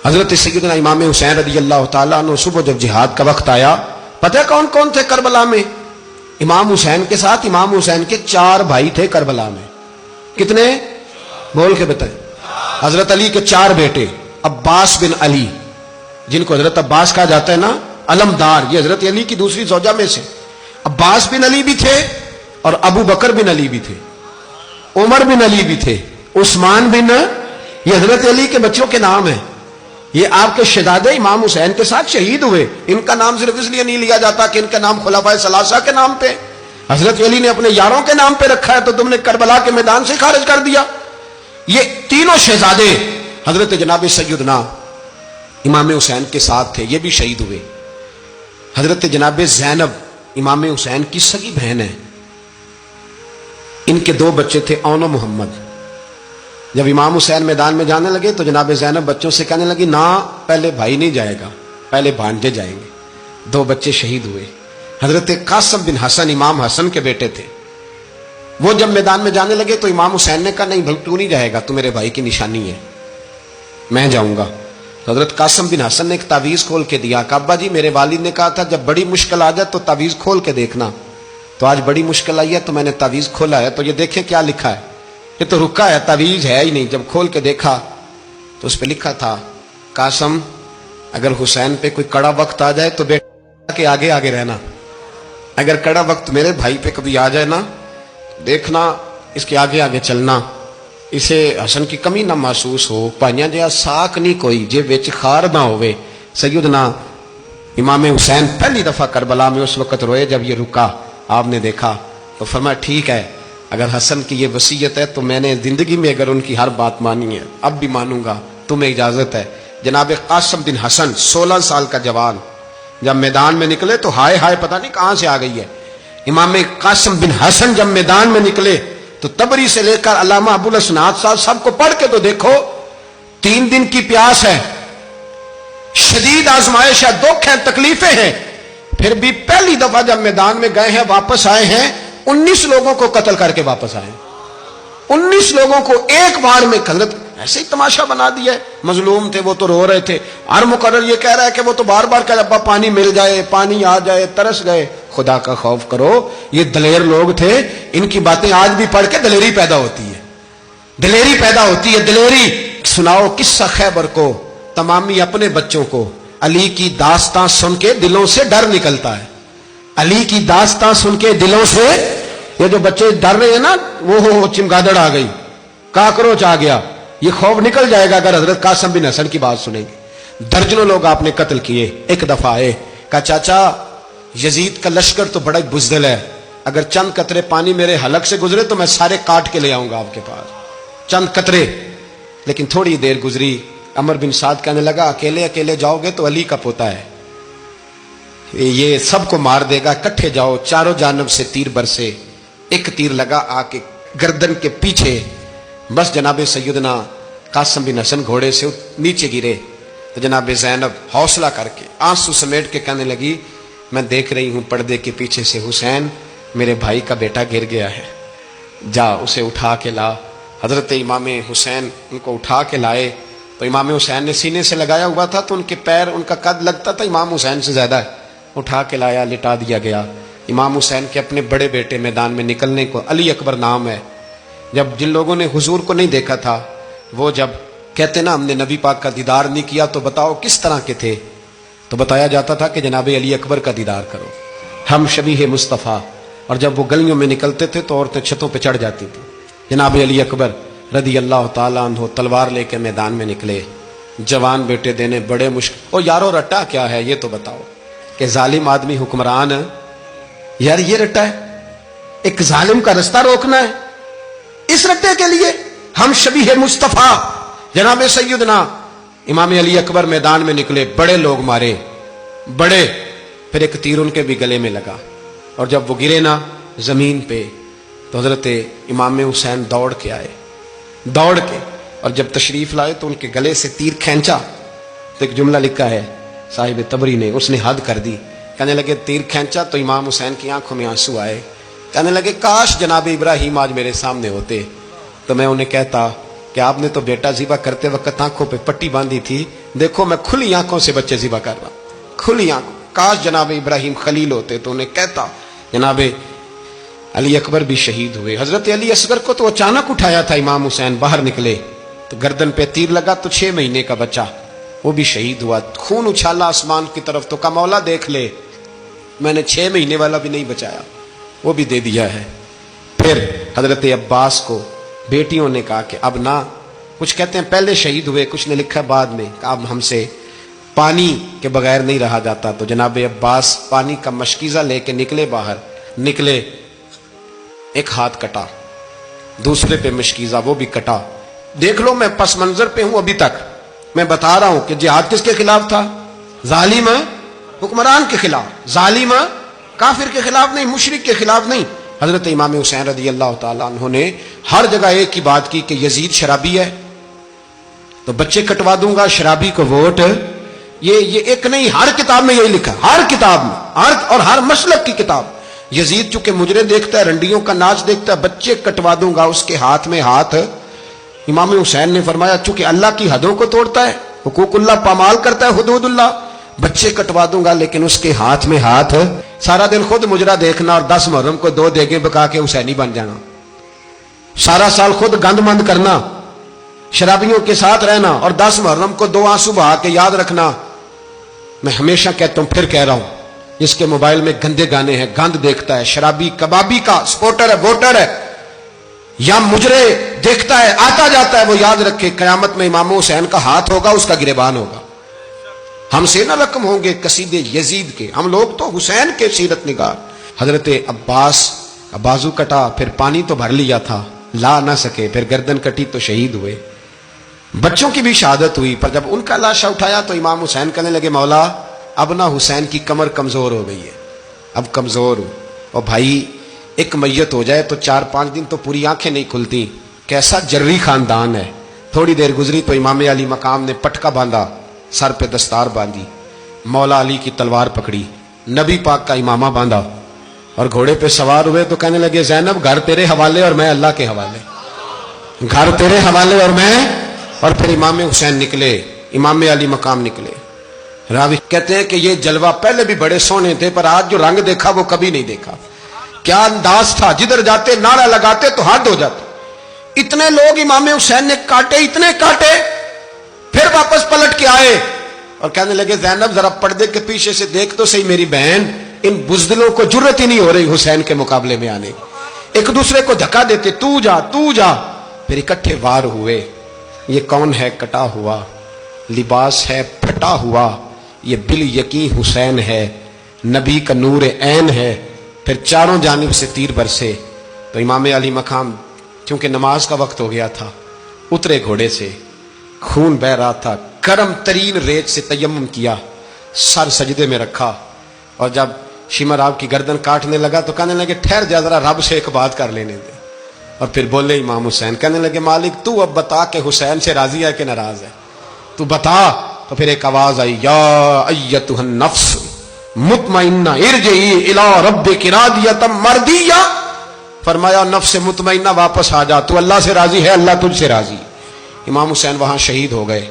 حضرت سیدنا امام حسین رضی اللہ تعالیٰ عنہ صبح جب جہاد کا وقت آیا، پتہ کون کون تھے کربلا میں؟ امام حسین کے ساتھ امام حسین کے 4 بھائی تھے کربلا میں. کتنے؟ بول کے بتائیں. حضرت علی کے 4 بیٹے، عباس بن علی جن کو حضرت عباس کہا جاتا ہے نا، علمدار، یہ حضرت علی کی دوسری زوجہ میں سے. عباس بن علی بھی تھے اور ابو بکر بن علی بھی تھے، عمر بن علی بھی تھے، عثمان بن، یہ حضرت علی کے بچوں کے نام ہیں. یہ آپ کے شہزادے امام حسین کے ساتھ شہید ہوئے. ان کا نام صرف اس لیے نہیں لیا جاتا کہ ان کا نام خلفائے ثلاثہ کے نام پہ، حضرت علی نے اپنے یاروں کے نام پہ رکھا ہے تو تم نے کربلا کے میدان سے خارج کر دیا. یہ تینوں شہزادے حضرت جناب سیدنا امام حسین کے ساتھ تھے، یہ بھی شہید ہوئے. حضرت جناب زینب امام حسین کی سگی بہن ہے، ان کے 2 بچے تھے، اون و محمد. جب امام حسین میدان میں جانے لگے تو جناب زینب بچوں سے کہنے لگی، نہ پہلے بھائی نہیں جائے گا، پہلے بھانجے جائیں گے. 2 بچے شہید ہوئے. حضرت قاسم بن حسن امام حسن کے بیٹے تھے، وہ جب میدان میں جانے لگے تو امام حسین نے کہا، نہیں بھائی تو نہیں جائے گا، تو میرے بھائی کی نشانی ہے، میں جاؤں گا. تو حضرت قاسم بن حسن نے ایک تعویذ کھول کے دیا کہ ابا جی میرے والد نے کہا تھا جب بڑی مشکل آ جائے تو تعویذ کھول کے دیکھنا. تو آج بڑی مشکل آئی ہے تو میں نے تعویذ کھولا ہے، تو یہ دیکھیں کیا لکھا ہے. یہ تو رکا ہے، تعویذ ہے ہی نہیں. جب کھول کے دیکھا تو اس پہ لکھا تھا، قاسم اگر حسین پہ کوئی کڑا وقت آ جائے تو بیٹا کے آگے آگے رہنا، اگر کڑا وقت میرے بھائی پہ کبھی آ جائے نا، دیکھنا اس کے آگے آگے چلنا، اسے حسن کی کمی نہ محسوس ہو. پائیاں جہاں ساک نہیں کوئی جے وچ خار نہ ہوئے. سیدنا امام حسین پہلی دفعہ کربلا میں اس وقت روئے جب یہ رکا. آپ نے دیکھا تو فرمایا ٹھیک ہے، اگر حسن کی یہ وصیت ہے تو میں نے زندگی میں اگر ان کی ہر بات مانی ہے اب بھی مانوں گا، تمہیں اجازت ہے. جناب قاسم بن حسن 16 سال کا جوان جب میدان میں نکلے تو ہائے ہائے پتہ نہیں کہاں سے آ گئی ہے. امام قاسم بن حسن جب میدان میں نکلے تو تبری سے لے کر علامہ ابو الاسناد صاحب سب کو پڑھ کے تو دیکھو، 3 دن کی پیاس ہے، شدید آزمائش ہے، دکھ ہے، تکلیفیں ہیں، پھر بھی پہلی دفعہ جب میدان میں گئے ہیں واپس آئے ہیں 19 لوگوں کو قتل کر کے واپس آئے. 19 لوگوں کو ایک بار میں. حضرت ایسے ہی تماشا بنا دیا ہے. مظلوم تھے وہ تو رو رہے تھے، ہر مقرر یہ کہہ رہا ہے کہ وہ تو بار بار کہ ابا پانی مل جائے، پانی آ جائے، ترس گئے. خدا کا خوف کرو، یہ دلیر لوگ تھے، ان کی باتیں آج بھی پڑھ کے دلیری پیدا ہوتی ہے، دلیری پیدا ہوتی ہے، دلیری. سناؤ قصہ خیبر کو تمامی اپنے بچوں کو. علی کی داستان سن کے دلوں سے ڈر نکلتا ہے، علی کی داستان سن کے دلوں سے. یہ جو بچے ڈر رہے ہیں نا، وہ چمگادڑ آ گئی، کاکروچ آ گیا، یہ خوف نکل جائے گا اگر حضرت قاسم بن حسن کی بات سنیں گے. درجنوں لوگ آپ نے قتل کیے. ایک دفعہ آئے، کہا چاچا یزید کا لشکر تو بڑا بزدل ہے، اگر چند قطرے پانی میرے حلق سے گزرے تو میں سارے کاٹ کے لے آؤں گا آپ کے پاس، چند قطرے. لیکن تھوڑی دیر گزری، عمر بن سعد کہنے لگا اکیلے اکیلے جاؤ گے تو علی کا پوتا ہے، یہ سب کو مار دے گا، اکٹھے جاؤ. چاروں جانب سے تیر برسے، ایک تیر لگا آ کے گردن کے پیچھے، بس جناب سیدنا قاسم بن حسن گھوڑے سے نیچے گرے. تو جناب زینب حوصلہ کر کے آنسو سمیٹ کے کہنے لگی، میں دیکھ رہی ہوں پردے کے پیچھے سے حسین، میرے بھائی کا بیٹا گر گیا ہے، جا اسے اٹھا کے لا. حضرت امام حسین ان کو اٹھا کے لائے تو امام حسین نے سینے سے لگایا ہوا تھا تو ان کے پیر، ان کا قد لگتا تھا امام حسین سے زیادہ ہے. اٹھا کے لایا، لٹا دیا گیا. امام حسین کے اپنے بڑے بیٹے میدان میں نکلنے کو، علی اکبر نام ہے. جب جن لوگوں نے حضور کو نہیں دیکھا تھا وہ جب کہتے نا ہم نے نبی پاک کا دیدار نہیں کیا تو بتاؤ کس طرح کے تھے، تو بتایا جاتا تھا کہ جناب علی اکبر کا دیدار کرو، ہم شبیہ مصطفیٰ. اور جب وہ گلیوں میں نکلتے تھے تو عورتیں چھتوں پہ چڑھ جاتی تھی. جناب علی اکبر رضی اللہ تعالیٰ عنہ تلوار لے کے میدان میں نکلے، جوان بیٹے دینے بڑے مشکل. او یارو رٹا کیا ہے یہ تو بتاؤ، کہ ظالم آدمی حکمران، یار یہ رٹا ہے، ایک ظالم کا رستہ روکنا ہے، اس رٹے کے لیے ہم شبیہ مصطفیٰ. جناب سیدنا امام علی اکبر میدان میں نکلے، بڑے لوگ مارے، بڑے. پھر ایک تیر ان کے بھی گلے میں لگا، اور جب وہ گرے نا زمین پہ تو حضرت امام حسین دوڑ کے آئے، دوڑ کے، اور جب تشریف لائے تو ان کے گلے سے تیر کھینچا تو ایک جملہ لکھا ہے صاحب تبری نے، اس نے حد کر دی. کہنے لگے تیر کھینچا تو امام حسین کی آنکھوں میں آنسو آئے. کہنے لگے کاش جناب ابراہیم آج میرے سامنے ہوتے تو میں انہیں کہتا کہ آپ نے تو بیٹا ذبح کرتے وقت آنکھوں پہ پٹی باندھی تھی، دیکھو میں کھلی آنکھوں سے بچے ذبح کر رہا ہوں، کھلی آنکھوں۔ کاش جناب ابراہیم خلیل ہوتے تو انہیں کہتا۔ جناب علی اکبر بھی شہید ہوئے۔ حضرت علی اصغر کو تو اچانک اٹھایا تھا امام حسین، باہر نکلے تو گردن پہ تیر لگا تو 6 مہینے کا بچہ وہ بھی شہید ہوا، خون اچھالا آسمان کی طرف تو کہا مولا دیکھ لے، میں نے 6 مہینے والا بھی نہیں بچایا، وہ بھی دے دیا ہے۔ پھر حضرت عباس کو بیٹیوں نے کہا کہ اب نہ، کچھ کہتے ہیں پہلے شہید ہوئے، کچھ نے لکھا بعد میں، کہ اب ہم سے پانی کے بغیر نہیں رہا جاتا۔ تو جناب عباس پانی کا مشکیزہ لے کے نکلے، باہر نکلے، ایک ہاتھ کٹا، دوسرے پہ مشکیزہ وہ بھی کٹا۔ دیکھ لو میں پس منظر پہ ہوں ابھی تک، میں بتا رہا ہوں کہ جہاد کس کے خلاف تھا؟ ظالم حکمران کے خلاف، ظالم کافر کے خلاف نہیں، مشرک کے خلاف نہیں۔ حضرت امام حسین رضی اللہ تعالیٰ عنہ نے ہر جگہ ایک ہی بات کی کہ یزید شرابی ہے تو بچے کٹوا دوں گا، شرابی کو ووٹ۔ یہ ایک نہیں، ہر کتاب میں یہی لکھا، ہر کتاب میں، اور ہر مسلک کی کتاب۔ یزید چونکہ مجرے دیکھتا ہے، رنڈیوں کا ناچ دیکھتا ہے، بچے کٹوا دوں گا، اس کے ہاتھ میں ہاتھ۔ امام حسین نے فرمایا چونکہ اللہ کی حدوں کو توڑتا ہے، حقوق اللہ پامال کرتا ہے، حدود اللہ، بچے کٹوا دوں گا لیکن اس کے ہاتھ میں ہاتھ۔ سارا دن خود مجرا دیکھنا اور 10 محرم کو 2 دیگیں پکا کے حسینی بن جانا، سارا سال خود گند مند کرنا، شرابیوں کے ساتھ رہنا اور 10 محرم کو 2 آنسو بہا کے یاد رکھنا۔ میں ہمیشہ کہتا ہوں، پھر کہہ رہا ہوں، جس کے موبائل میں گندے گانے ہیں، گند دیکھتا ہے، شرابی کبابی کا سپورٹر ہے، ووٹر ہے، یا مجرے دیکھتا ہے، آتا جاتا ہے، وہ یاد رکھے قیامت میں امام حسین کا ہاتھ ہوگا، اس کا گریبان ہوگا۔ ہم سے نہ رقم ہوں گے قصیدے یزید کے، ہم لوگ تو حسین کے سیرت نگار۔ حضرت عباس کا بازو کٹا، پھر پانی تو بھر لیا تھا، لا نہ سکے، پھر گردن کٹی تو شہید ہوئے۔ بچوں کی بھی شہادت ہوئی، پر جب ان کا لاشا اٹھایا تو امام حسین کہنے لگے مولا اب نہ حسین کی کمر کمزور ہو گئی ہے، اب کمزور ہو، اور بھائی ایک میت ہو جائے تو 4-5 دن تو پوری آنکھیں نہیں کھلتی، کیسا جری خاندان ہے۔ تھوڑی دیر گزری تو امام علی مقام نے پٹکا باندھا، سر پہ دستار باندھی، مولا علی کی تلوار پکڑی، نبی پاک کا امامہ باندھا اور گھوڑے پہ سوار ہوئے تو کہنے لگے زینب گھر تیرے حوالے اور میں اللہ کے حوالے، گھر تیرے حوالے اور میں۔ اور پھر امام حسین نکلے، امام علی مقام نکلے۔ راوی کہتے ہیں کہ یہ جلوہ پہلے بھی بڑے سونے تھے، پر آج جو رنگ دیکھا وہ کبھی نہیں دیکھا۔ کیا انداز تھا، جدھر جاتے نعرہ لگاتے تو حد ہو جاتے۔ اتنے لوگ امام حسین نے کاٹے، اتنے کاٹے، پھر واپس پلٹ کے آئے اور کہنے لگے زینب ذرا پردے کے پیچھے سے دیکھ تو صحیح میری بہن، ان بزدلوں کو جرت ہی نہیں ہو رہی حسین کے مقابلے میں آنے، ایک دوسرے کو دھکا دیتے، تو جا تو جا۔ پھر اکٹھے وار ہوئے۔ یہ کون ہے کٹا ہوا، لباس ہے پھٹا ہوا، یہ بال یقین حسین ہے، نبی کا نور عین ہے۔ پھر چاروں جانب سے تیر برسے تو امام علی مقام چونکہ نماز کا وقت ہو گیا تھا، اترے گھوڑے سے، خون بہ رہا تھا، گرم ترین ریت سے تیمم کیا، سر سجدے میں رکھا، اور جب شمر آپ کی گردن کاٹنے لگا تو کہنے لگے ٹھہر جا ذرا رب سے ایک بات کر لینے دے۔ اور پھر بولے امام حسین، کہنے لگے مالک تو اب بتا کہ حسین سے راضی ہے کہ ناراض ہے، تو بتا۔ تو پھر ایک آواز آئی، یا ایتھا النفس مطمئنہ ارجعی الی ربک راضیۃ مرضیہ، فرمایا نفس مطمئنہ واپس آ جا، تو اللہ سے راضی ہے، اللہ تجھ سے راضی۔ امام حسین وہاں شہید ہو گئے۔